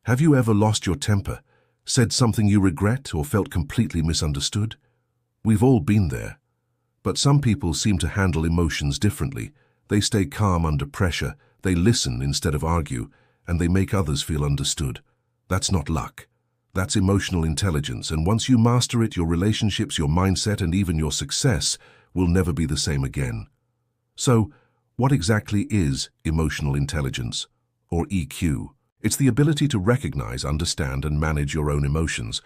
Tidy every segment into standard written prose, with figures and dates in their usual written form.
Have you ever lost your temper, said something you regret, or felt completely misunderstood? We've all been there. But some people seem to handle emotions differently. They stay calm under pressure, they listen instead of argue, and they make others feel understood. That's not luck. That's emotional intelligence, and once you master it, your relationships, your mindset, and even your success will never be the same again. So, what exactly is emotional intelligence, or EQ? It's the ability to recognize, understand, and manage your own emotions,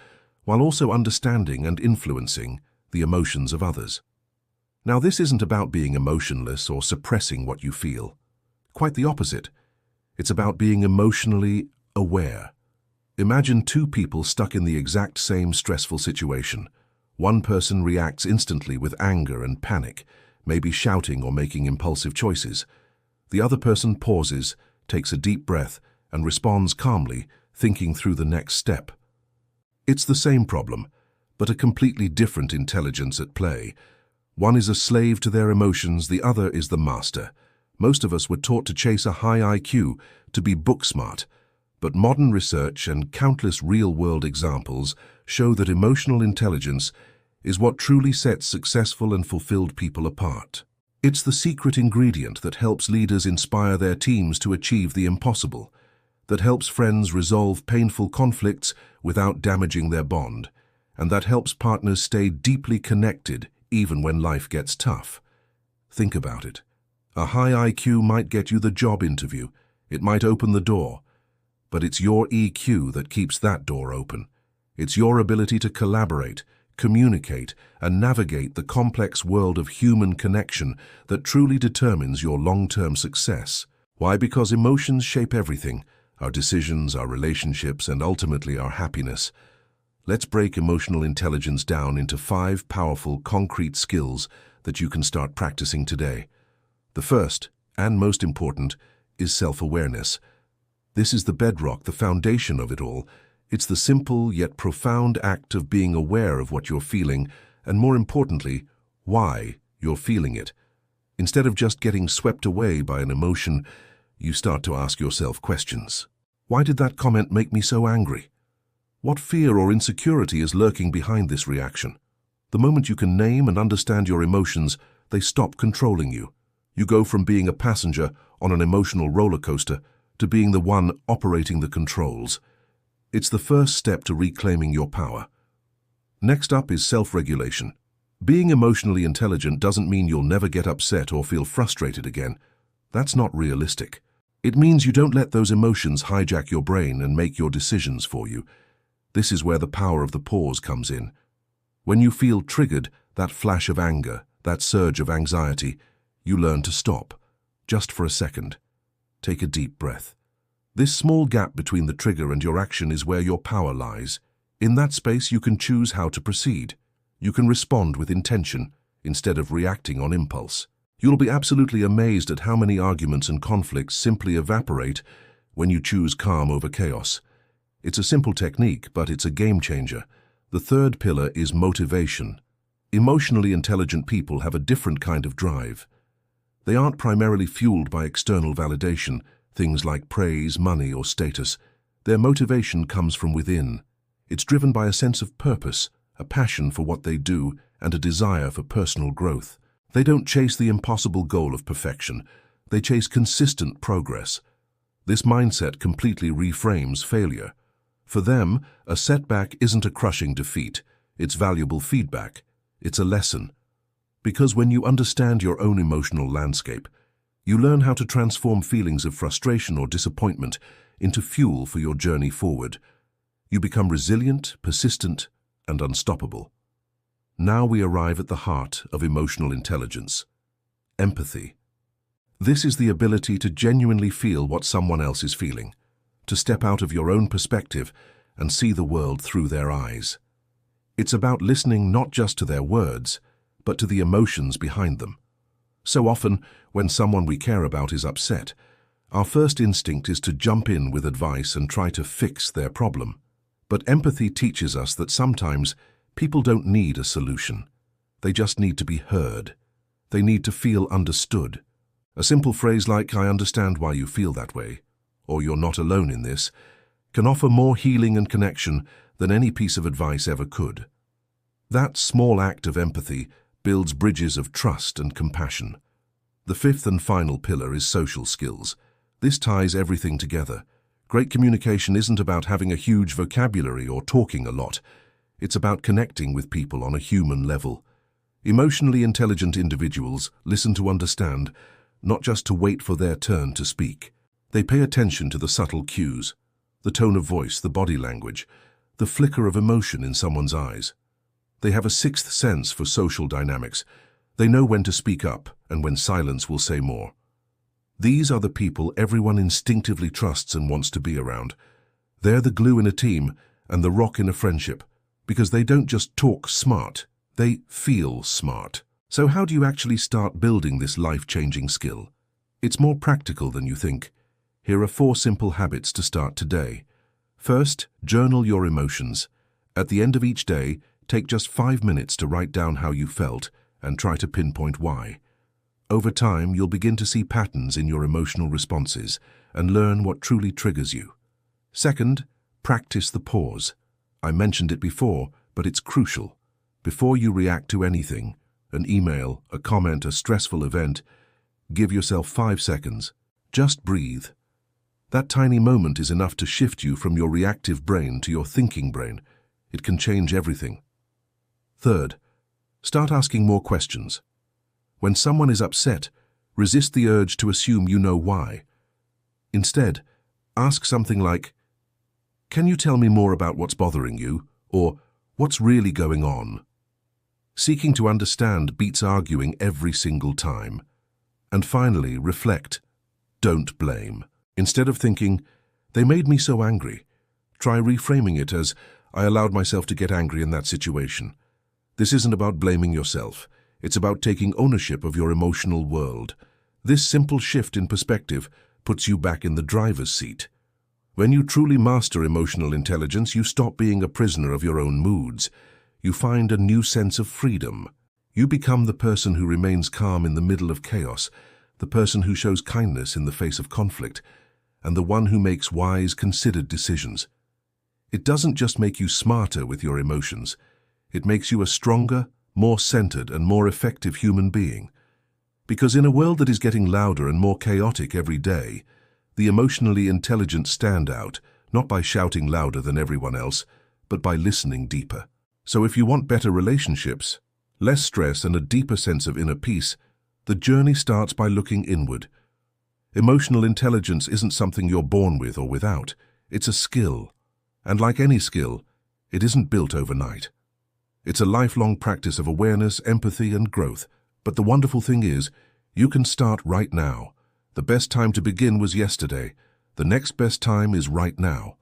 while also understanding and influencing the emotions of others. Now, this isn't about being emotionless or suppressing what you feel. Quite the opposite. It's about being emotionally aware. Imagine two people stuck in the exact same stressful situation. One person reacts instantly with anger and panic, maybe shouting or making impulsive choices. The other person pauses, takes a deep breath, and responds calmly, thinking through the next step. It's the same problem, but a completely different intelligence at play. One is a slave to their emotions, the other is the master. Most of us were taught to chase a high IQ, to be book smart. But modern research and countless real-world examples show that emotional intelligence is what truly sets successful and fulfilled people apart. It's the secret ingredient that helps leaders inspire their teams to achieve the impossible, that helps friends resolve painful conflicts without damaging their bond, and that helps partners stay deeply connected even when life gets tough. Think about it. A high IQ might get you the job interview. It might open the door. But it's your EQ that keeps that door open. It's your ability to collaborate, communicate, and navigate the complex world of human connection that truly determines your long-term success. Why? Because emotions shape everything: our decisions, our relationships, and ultimately our happiness. Let's break emotional intelligence down into 5 powerful, concrete skills that you can start practicing today. The first, and most important, is self-awareness. This is the bedrock, the foundation of it all. It's the simple yet profound act of being aware of what you're feeling, and more importantly, why you're feeling it. Instead of just getting swept away by an emotion, you start to ask yourself questions. Why did that comment make me so angry? What fear or insecurity is lurking behind this reaction? The moment you can name and understand your emotions, they stop controlling you. You go from being a passenger on an emotional roller coaster to being the one operating the controls. It's the first step to reclaiming your power. Next up is self-regulation. Being emotionally intelligent doesn't mean you'll never get upset or feel frustrated again. That's not realistic. It means you don't let those emotions hijack your brain and make your decisions for you. This is where the power of the pause comes in. When you feel triggered, that flash of anger, that surge of anxiety, you learn to stop, just for a second. Take a deep breath. This small gap between the trigger and your action is where your power lies. In that space, you can choose how to proceed. You can respond with intention instead of reacting on impulse. You'll be absolutely amazed at how many arguments and conflicts simply evaporate when you choose calm over chaos. It's a simple technique, but it's a game changer. The third pillar is motivation. Emotionally intelligent people have a different kind of drive. They aren't primarily fueled by external validation, things like praise, money, or status. Their motivation comes from within. It's driven by a sense of purpose, a passion for what they do, and a desire for personal growth. They don't chase the impossible goal of perfection. They chase consistent progress. This mindset completely reframes failure. For them, a setback isn't a crushing defeat. It's valuable feedback. It's a lesson. Because when you understand your own emotional landscape, you learn how to transform feelings of frustration or disappointment into fuel for your journey forward. You become resilient, persistent, and unstoppable. Now we arrive at the heart of emotional intelligence: empathy. This is the ability to genuinely feel what someone else is feeling, to step out of your own perspective and see the world through their eyes. It's about listening not just to their words, but to the emotions behind them. So often, when someone we care about is upset, our first instinct is to jump in with advice and try to fix their problem. But empathy teaches us that sometimes people don't need a solution. They just need to be heard. They need to feel understood. A simple phrase like, "I understand why you feel that way," or "you're not alone in this," can offer more healing and connection than any piece of advice ever could. That small act of empathy builds bridges of trust and compassion. The fifth and final pillar is social skills. This ties everything together. Great communication isn't about having a huge vocabulary or talking a lot. It's about connecting with people on a human level. Emotionally intelligent individuals listen to understand, not just to wait for their turn to speak. They pay attention to the subtle cues, the tone of voice, the body language, the flicker of emotion in someone's eyes. They have a sixth sense for social dynamics. They know when to speak up and when silence will say more. These are the people everyone instinctively trusts and wants to be around. They're the glue in a team and the rock in a friendship, because they don't just talk smart, they feel smart. So how do you actually start building this life-changing skill? It's more practical than you think. Here are 4 simple habits to start today. First, journal your emotions. At the end of each day, take just 5 minutes to write down how you felt and try to pinpoint why. Over time, you'll begin to see patterns in your emotional responses and learn what truly triggers you. Second, practice the pause. I mentioned it before, but it's crucial. Before you react to anything, an email, a comment, a stressful event, give yourself 5 seconds. Just breathe. That tiny moment is enough to shift you from your reactive brain to your thinking brain. It can change everything. Third, start asking more questions. When someone is upset, resist the urge to assume you know why. Instead, ask something like, "Can you tell me more about what's bothering you?" or "What's really going on?" Seeking to understand beats arguing every single time. And finally, reflect. Don't blame. Instead of thinking, "They made me so angry," try reframing it as, "I allowed myself to get angry in that situation." This isn't about blaming yourself. It's about taking ownership of your emotional world. This simple shift in perspective puts you back in the driver's seat. When you truly master emotional intelligence, you stop being a prisoner of your own moods. You find a new sense of freedom. You become the person who remains calm in the middle of chaos, the person who shows kindness in the face of conflict, and the one who makes wise, considered decisions. It doesn't just make you smarter with your emotions. It makes you a stronger, more centered, and more effective human being. Because in a world that is getting louder and more chaotic every day, the emotionally intelligent stand out, not by shouting louder than everyone else, but by listening deeper. So if you want better relationships, less stress, and a deeper sense of inner peace, the journey starts by looking inward. Emotional intelligence isn't something you're born with or without. It's a skill. And like any skill, it isn't built overnight. It's a lifelong practice of awareness, empathy, and growth. But the wonderful thing is, you can start right now. The best time to begin was yesterday. The next best time is right now.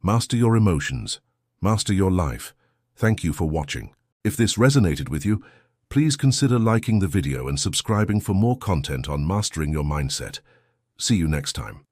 Master your emotions. Master your life. Thank you for watching. If this resonated with you, please consider liking the video and subscribing for more content on mastering your mindset. See you next time.